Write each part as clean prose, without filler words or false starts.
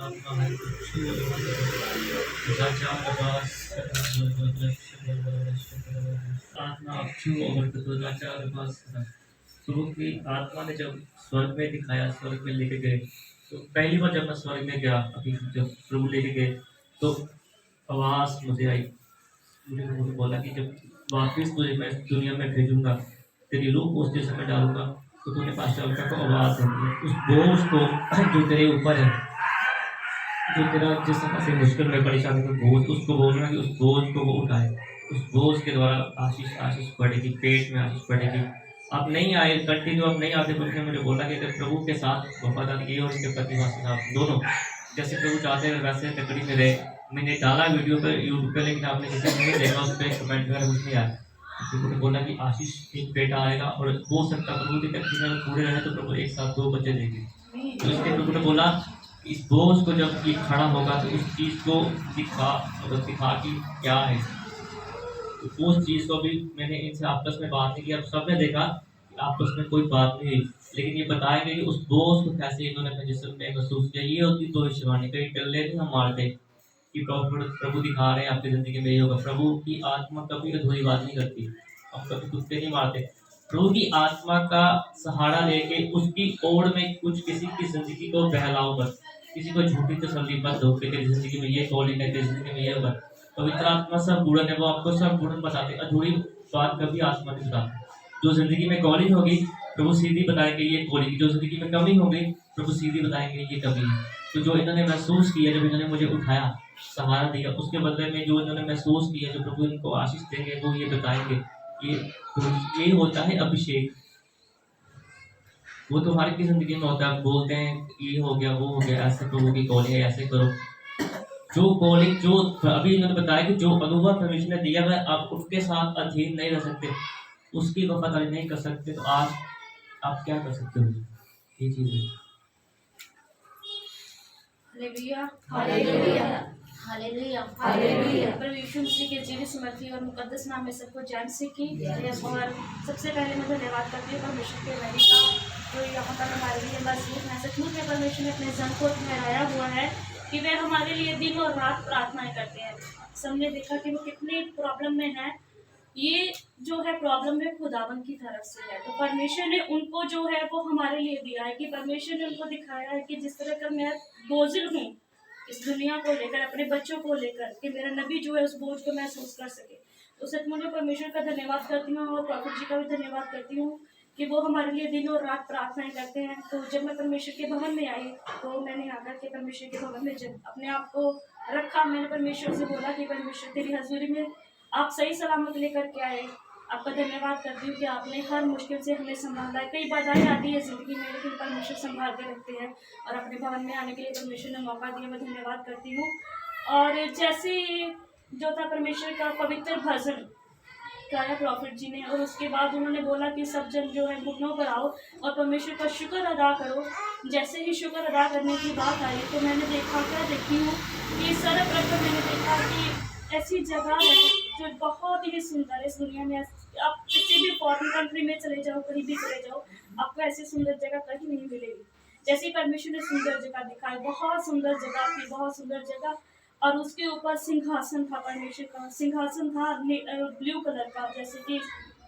आपका है राजा अब्बास आत्मा अक्षु और तो राजा अब्बास प्रभु की आत्मा ने जब स्वर्ग में दिखाया, स्वर्ग में लेके गए, तो पहली बार जब मैं स्वर्ग में गया, अभी जब प्रभु लेके गए, तो आवाज मुझे आई। मुझे प्रभु ने बोला कि जब वापिस तुझे मैं दुनिया में भेजूंगा, तेरी रूह उस देश में डालूंगा, तो तूने पास्टर को आवाज देनी है, उस बोझ को जो तेरे ऊपर है, जो तेरा जिस तरह से मुश्किल में परेशानी में बोझ, उसको बोलना कि उस बोझ को वो उठाए। उस बोझ के द्वारा आशीष आशीष बढ़ेगी, पेट में आशीष बढ़ेगी। आप नहीं आए, कंटिन्यू आप नहीं आते, प्रभु ने मुझे बोला कि अगर प्रभु के साथ वफादारी और इसके प्रतिवासी साहब दोनों जैसे प्रभु चाहते हैं वैसे तकड़ी में रहे। मैंने डाला वीडियो पर यूट्यूब पे, लेकिन आपने किसी नहीं देखा, उस पर कमेंट वगैरह कुछ नहीं आया। प्रभु ने बोला कि आशीष एक बेटा आएगा और हो सकता प्रभु की तकड़ी में पूरे रहे तो प्रभु एक साथ 2 बच्चे देंगे। तो इसलिए प्रभु ने बोला इस बोझ को जब ये खड़ा होगा तो उस चीज़ को दिखा कि क्या है। तो उस चीज़ को भी मैंने इनसे आपस में बात नहीं की। अब सबने देखा कि आपस में कोई बात नहीं हुई, लेकिन ये बताया गया कि उस बोझ को कैसे इन्होंने अपने जिस्म में महसूस किया। ये होती भविष्यवाणी। कहीं टल्ले नहीं हम मारते कि प्रभु दिखा रहे हैं आपकी ज़िंदगी में ये होगा। प्रभु की आत्मा कभी अधूरी बात नहीं करती। हम कभी कुत्ते नहीं मारते। प्रभु की आत्मा का सहारा लेके उसकी ओर में कुछ किसी की ज़िंदगी को बहलाओ मत। किसी को झूठी तसल्ली मत दो कि तेरी ज़िंदगी में ये कॉलिंग है, तेरी ज़िंदगी में ये होगा। पवित्र आत्मा सब गुण है, वो आपको सब गुण बताते। अधूरी बात कभी आत्मा नहीं बताती। जो ज़िंदगी में कॉलिंग होगी प्रभु सीधी बताएंगे ये कॉलिंग, जो ज़िंदगी में कमी होगी प्रभु सीधी बताएंगे ये कमी है। तो जो इन्होंने महसूस किया, जब इन्होंने मुझे उठाया, सहारा दिया, उसके बदले में जो इन्होंने महसूस किया, जो प्रभु इनको आशीष देंगे वो ये बताएंगे। ये ये होता है अभिषेक। वो तो हर की जिंदगी में होता है। बोलते हैं ये हो गया, वो हो गया, ऐसे प्रभु की कॉलिंग है, ऐसे करो। जो कॉलिंग जो अभी इन्होंने बताया कि जो अनुभव परमेश्वर ने दिया है, आप उसके साथ अधीन नहीं रह सकते, उसकी वफादारी नहीं कर सकते, तो आज आप क्या कर सकते हो? ये चीज है। Hallelujah, hallelujah, hallelujah, hallelujah. प्रभु यीशु मसीह के जीवित समर्थी और मुकद्दस नाम में सबको जान से की। और सबसे पहले मैं धन्यवाद करती हूँ परमेश्वर के वैरी का, जो यहाँ पर हमारे लिए मजबूत है। सचमुच में परमेश्वर ने अपने जन को ठहराया हुआ है कि वे हमारे लिए दिन और रात प्रार्थनाएं करते हैं। सबने देखा कि वो कितने प्रॉब्लम में है। ये जो है प्रॉब्लम है खुदावन की तरफ से है। तो परमेश्वर ने उनको जो है वो हमारे लिए दिया है कि परमेश्वर ने उनको दिखाया है कि जिस तरह का मैं बोझिल हूँ इस दुनिया को लेकर, अपने बच्चों को लेकर, कि मेरा नबी जो है उस बोझ को महसूस कर सके। तो सचमुच में परमेश्वर का धन्यवाद करती हूँ और प्रॉफिट जी का भी धन्यवाद करती हूँ कि वो हमारे लिए दिन और रात प्रार्थनाएं करते हैं। तो जब मैं परमेश्वर के भवन में आई तो मैंने आकर के परमेश्वर के भवन में जब अपने आप को रखा, मैंने परमेश्वर से बोला कि परमेश्वर तेरी हजूरी में आप सही सलामत लेकर के आए। आपका धन्यवाद करती हूँ कि आपने हर मुश्किल से हमें संभाला है। कई बाधाएं आती है जिंदगी में, लेकिन परमेश्वर संभाल के रखते हैं और अपने भवन में आने के लिए परमेश्वर ने मौका दिया, मैं धन्यवाद करती हूँ। और जैसे जो था परमेश्वर का पवित्र भजन गाया प्रॉफिट जी ने, और उसके बाद उन्होंने बोला कि सब जन जो है घुटनों पर आओ और परमेश्वर का शुक्र अदा करो। जैसे ही शुक्र अदा करने की बात आई तो मैंने देखा, क्या देखी हूँ कि सर्वप्रथम मैंने देखा कि ऐसी जगह है जो बहुत ही सुंदर है इस दुनिया में। आप किसी भी फॉरेन कंट्री में चले जाओ, कहीं भी चले जाओ, आपको ऐसी सुंदर जगह कहीं नहीं मिलेगी जैसे परमेश्वर ने सुंदर जगह दिखाई। बहुत सुंदर जगह थी, बहुत सुंदर जगह। और उसके ऊपर सिंहासन था, परमेश्वर का सिंहासन था ब्लू कलर का, जैसे कि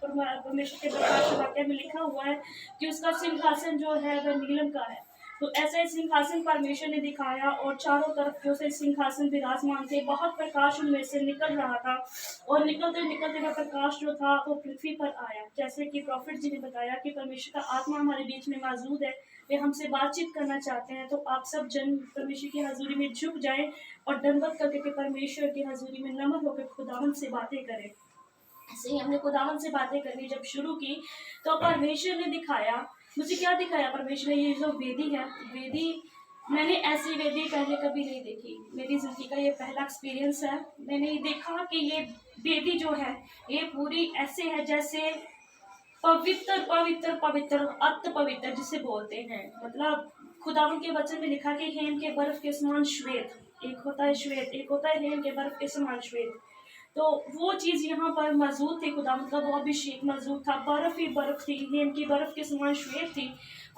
परमेश्वर के प्रकाश वाक्य में लिखा हुआ है कि उसका सिंहासन जो है वह नीलम का है। तो ऐसा ही सिंहासन परमेश्वर ने दिखाया और चारों तरफ जो से सिंहासन विराजमान थे, बहुत प्रकाश उनमें से निकल रहा था और निकलते निकलते वह प्रकाश जो था वो पृथ्वी पर आया। जैसे कि प्रॉफिट जी ने बताया कि परमेश्वर का आत्मा हमारे बीच में मौजूद है, वे हमसे बातचीत करना चाहते हैं। तो आप सब जन परमेश्वर की हजूरी में झुक जाएं और दंडवत करके के परमेश्वर की हजूरी में नमन होकर खुदावन से बातें करें। ऐसे ही हमने खुदावन से बातें करनी जब शुरू की तो परमेश्वर ने दिखाया, मुझे क्या दिखाया परमेश्वर ने, ये जो वेदी है, वेदी मैंने ऐसी वेदी पहले कभी नहीं देखी। मेरी जिंदगी का ये पहला एक्सपीरियंस है। मैंने ये देखा कि ये वेदी जो है ये पूरी ऐसे है जैसे पवित्र पवित्र पवित्र अति पवित्र जिसे बोलते हैं। मतलब खुदावन के वचन में लिखा कि हेम के बर्फ के समान श्वेत, एक होता है श्वेत, एक होता है हेम के बर्फ के समान श्वेत। तो वो चीज यहाँ पर मौजूद थी, खुदावन का वो अभिषेक मौजूद था। बर्फ ही बर्फ थी, हेम की बर्फ के समान श्वेत थी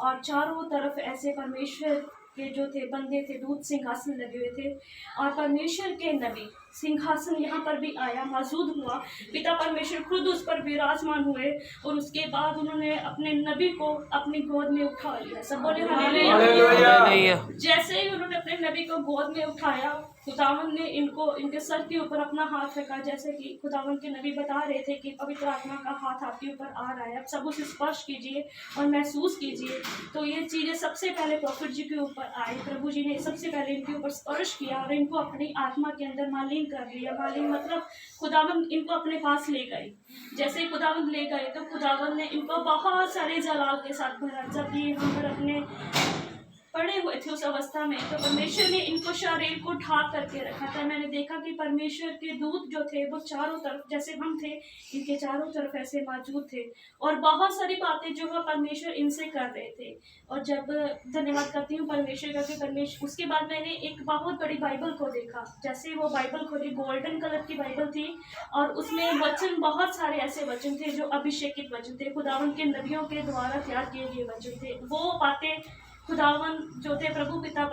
और चारों तरफ ऐसे परमेश्वर के जो थे बंदे थे, दूत सिंहासन लगे हुए थे, और परमेश्वर के नबी सिंहासन यहाँ पर भी आया, मौजूद हुआ। पिता परमेश्वर खुद उस पर विराजमान हुए, और उसके बाद उन्होंने अपने नबी को अपनी गोद में उठा लिया। सब बोले हालेलुया। जैसे ही उन्होंने अपने नबी को गोद में उठाया, खुदावन ने इनके सर के ऊपर अपना हाथ रखा, जैसे कि खुदावन के नबी बता रहे थे कि पवित्र आत्मा का हाथ आपके ऊपर आ रहा है, अब सब उसे स्पर्श कीजिए और महसूस कीजिए। तो ये चीज़ें सबसे पहले प्रॉफिट जी के ऊपर आई, प्रभु जी ने सबसे पहले इनके ऊपर स्पर्श किया और इनको अपनी आत्मा के अंदर मालीन कर लिया। मालीन मतलब खुदावन इनको अपने पास ले गए। जैसे ही खुदावन ले गए तो खुदावन ने इनको बहुत सारे जलाल के साथ भरा। जब ये यहाँ पर अपने पड़े हुए थे उस अवस्था में, तो परमेश्वर ने इनको शरीर को ढाक करके रखा था। मैंने देखा कि परमेश्वर के दूत जो थे वो चारों तरफ, जैसे हम थे, इनके चारों तरफ ऐसे मौजूद थे, और बहुत सारी बातें जो है परमेश्वर इनसे कर रहे थे। और जब धन्यवाद करती हूँ परमेश्वर का कि परमेश्वर, उसके बाद मैंने एक बहुत बड़ी बाइबल को देखा। जैसे वो बाइबल खोली, गोल्डन कलर की बाइबल थी, और उसमें वचन, बहुत सारे ऐसे वचन थे जो अभिषेकित वचन थे, खुदावन के नबियों के द्वारा तैयार किए गए वचन थे। वो बातें खुदावन जो थे, प्रभु पिता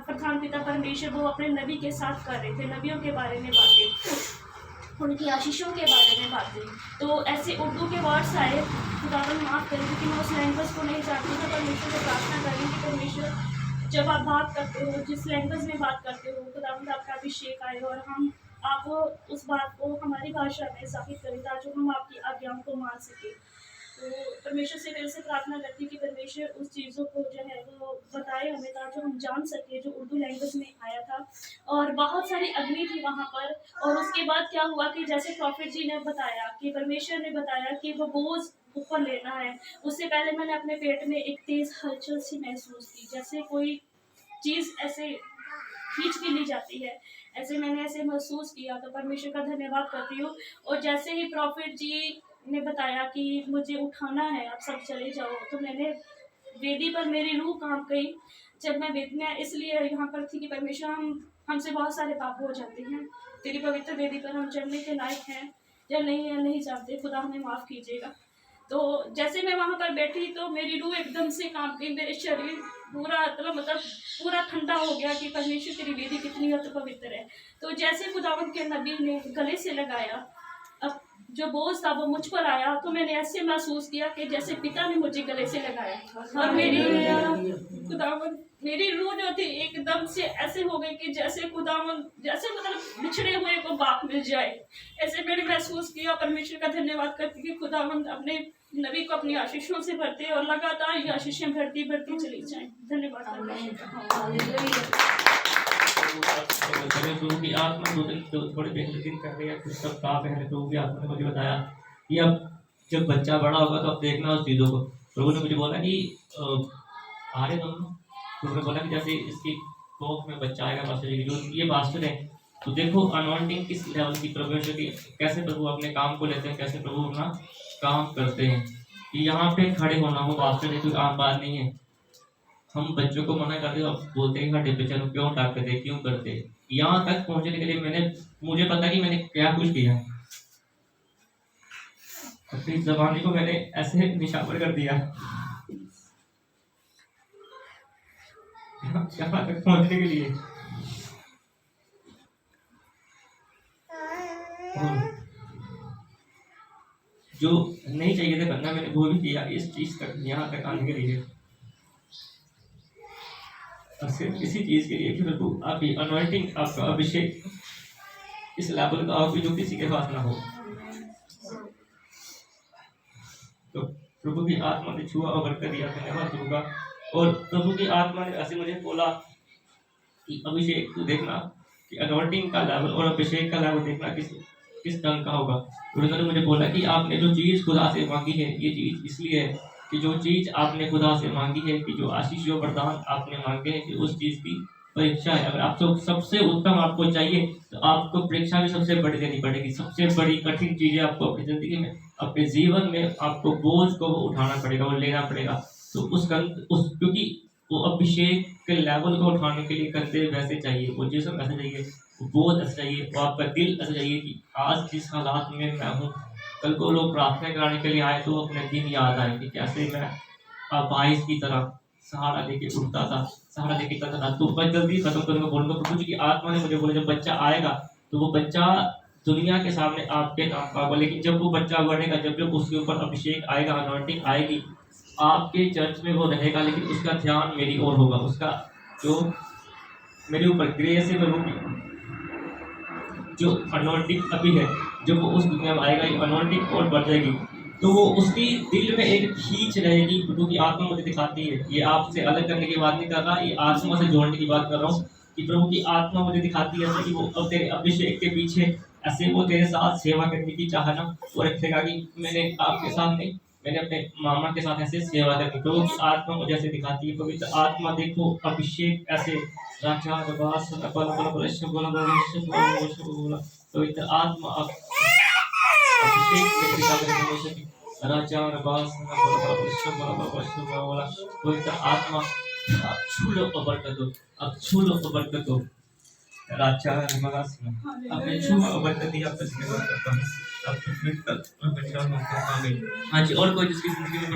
प्रधान पिता परमेश्वर, वो अपने नबी के साथ कर रहे थे, नबियों के बारे में बातें, उनकी आशीषों के बारे में बातें। तो ऐसे उर्दू के वर्ड्स आए, खुदावन माफ़ करें क्योंकि मैं उस लैंग्वेज को नहीं जानती, तो परमेश्वर से प्रार्थना करें कि परमेश्वर जब आप बात करते हो, जिस लैंग्वेज में बात करते हो, खुदावन आपका अभिषेक आए और हम आप उस बात को हमारी भाषा में साबित करें, ताकि हम आपकी आज्ञाओं को मान सकें। तो परमेश्वर से दिल से प्रार्थना करती है कि परमेश्वर उस चीज़ों को जो है वो बताए हमें, ताकि हम जान सके जो उर्दू लैंग्वेज में आया था। और बहुत सारी अग्नि थी वहाँ पर। और उसके बाद क्या हुआ कि जैसे प्रॉफिट जी ने बताया कि परमेश्वर ने बताया कि वो बोझ ऊपर लेना है, उससे पहले मैंने अपने पेट में एक तेज़ हलचल सी महसूस की, जैसे कोई चीज़ ऐसे खींच के ली जाती है, ऐसे मैंने ऐसे महसूस किया। तो परमेश्वर का धन्यवाद करती हूँ। और जैसे ही प्रॉफिट जी ने बताया कि मुझे उठाना है, आप सब चले जाओ, तो मैंने वेदी पर मेरी रूह कांप गई। जब मैं वेदी में इसलिए यहाँ पर थी कि परमेश्वर, हमसे बहुत सारे पाप हो जाते हैं, तेरी पवित्र वेदी पर हम चढ़ने के लायक हैं या नहीं जानते, खुदा हमें माफ़ कीजिएगा। तो जैसे मैं वहाँ पर बैठी तो मेरी रूह एकदम से कांप गई, मेरे शरीर पूरा मतलब पूरा ठंडा हो गया कि परमेश्वर तेरी वेदी कितनी अति पवित्र है। तो जैसे खुदावंत के नबी ने गले से लगाया, अब जो बोझ था वो मुझ पर आया, तो मैंने ऐसे महसूस किया कि जैसे पिता ने मुझे गले से लगाया, और मेरी रूह जो थी एकदम से ऐसे हो गई कि जैसे खुदावंत, जैसे मतलब बिछड़े हुए को बाप मिल जाए, ऐसे मैंने महसूस किया। परमेश्वर का धन्यवाद करती कि खुदावंत अपने नबी को अपनी आशीषों से भरते और लगातार ये आशीषें भरती चली जाएं। धन्यवाद प्रभु की आत्मा थोड़े दिन पहले या कुछ सप्ताह पहले प्रभु की आत्मा ने मुझे बताया कि अब जब बच्चा बड़ा होगा तो अब देखना उस चीज़ों को। प्रभु ने मुझे बोला कि आ रहे दोनों, प्रभु ने बोला कि जैसे इसकी कोख में बच्चा आएगा पास्टर जी, जो ये पास्टर है, तो देखो अनॉइंटिंग किस लेवल की परमेश्वर की, कैसे प्रभु अपने काम को लेते हैं, कैसे प्रभु अपना काम करते हैं। कि यहाँ पे खड़े होना हो पास्टर जी कोई आम बात नहीं है। हम बच्चों को मना करते हो, बोलते हैं खड्डे पे चलो, क्यों ताकते, क्यों करते। यहाँ तक पहुंचने के लिए मुझे पता कि मैंने क्या कुछ किया, अपनी जबानी को मैंने ऐसे निशावर कर दिया यहाँ तक पहुंचने के लिए। जो नहीं चाहिए था करना, मैंने वो भी किया इस चीज तक, यहाँ तक आने के लिए, और सिर्फ इसी चीज के लिए कि प्रभु आपकी अनॉइंटिंग, आपका अभिषेक इस लेवल का हो जो किसी के पास ना हो। तो प्रभु की आत्मा ने छुआ और बरकत दिया, धन्यवाद प्रभु का। और प्रभु की आत्मा ने ऐसे मुझे बोला कि अभिषेक तू देखना कि अनॉइंटिंग का लेवल और अभिषेक का लेवल देखना किस ढंग का होगा। उन्होंने मुझे बोला कि आपने जो चीज़ खुदा से मांगी है, ये चीज़ इसलिए है कि जो चीज़ आपने खुदा से मांगी है, कि जो आशीष जो वरदान आपने मांगे हैं, कि उस चीज़ की परीक्षा है। अगर आप सबसे उत्तम आपको चाहिए तो आपको परीक्षा भी सबसे बड़ी देनी पड़ेगी। सबसे बड़ी कठिन चीज़ें आपको अपनी ज़िंदगी में, अपने जीवन में आपको बोझ को उठाना पड़ेगा और लेना पड़ेगा। तो क्योंकि वो अभिषेक के लेवल को उठाने के लिए कंधे वैसे चाहिए, वो जिस्म ऐसे चाहिए, वो बोझ ऐसे चाहिए, वो आपका दिल ऐसे चाहिए कि आज जिस हालात में मैं हूँ, कल को लोग प्रार्थना कराने के लिए आए तो अपने दिन याद आए कि कैसे मैं बाइस की तरह सहारा लेके उठता था, सहारा लेके करता था। तो मैं जल्दी खत्म करूंगा बोलूंगा, प्रभु जी की आत्मा ने मुझे बोला जब बच्चा आएगा तो वो बच्चा दुनिया के सामने आपके नाम का होगा, लेकिन जब वो बच्चा बढ़ेगा, जब जब उसके ऊपर अभिषेक आएगा, अनॉइंटिंग आएगी, आपके चर्च में वो रहेगा, लेकिन उसका ध्यान मेरी ओर होगा। उसका जो मेरे ऊपर ग्रेस है, वो जो अनॉइंटिंग अभी है, जब वो उस दुनिया में आएगा, ये अनॉइंटिंग और बढ़ जाएगी, तो वो उसकी दिल में एक खींच रहेगी। प्रभु की आत्मा मुझे दिखाती है, ये आपसे अलग करने की बात नहीं कर रहा, ये आत्मा से जोड़ने की बात कर रहा हूँ कि प्रभु की आत्मा मुझे दिखाती है ऐसे कि वो अब तेरे अभिषेक के पीछे ऐसे वो तेरे साथ सेवा करने की चाहना वो रखेगा कि मैंने आपके सामने, मैंने अपने मामा के साथ ऐसे सेवा करनी। प्रभु की आत्मा मुझे ऐसे दिखाती है। पवित्र आत्मा देखो अभिषेक ऐसे राजा रबास बल बल बल पवित्र आत्मा अभिषेक के तरीका करने राजा रबास पवित्र आत्मा अब छू लो और बरकत दो, अब छू लो और बरकत दो। राजा रबास अपने छू और बरकत दी, आपका धन्यवाद करता हूँ। आपको फिर तक हाँ जी, और कोई जिसकी जिंदगी में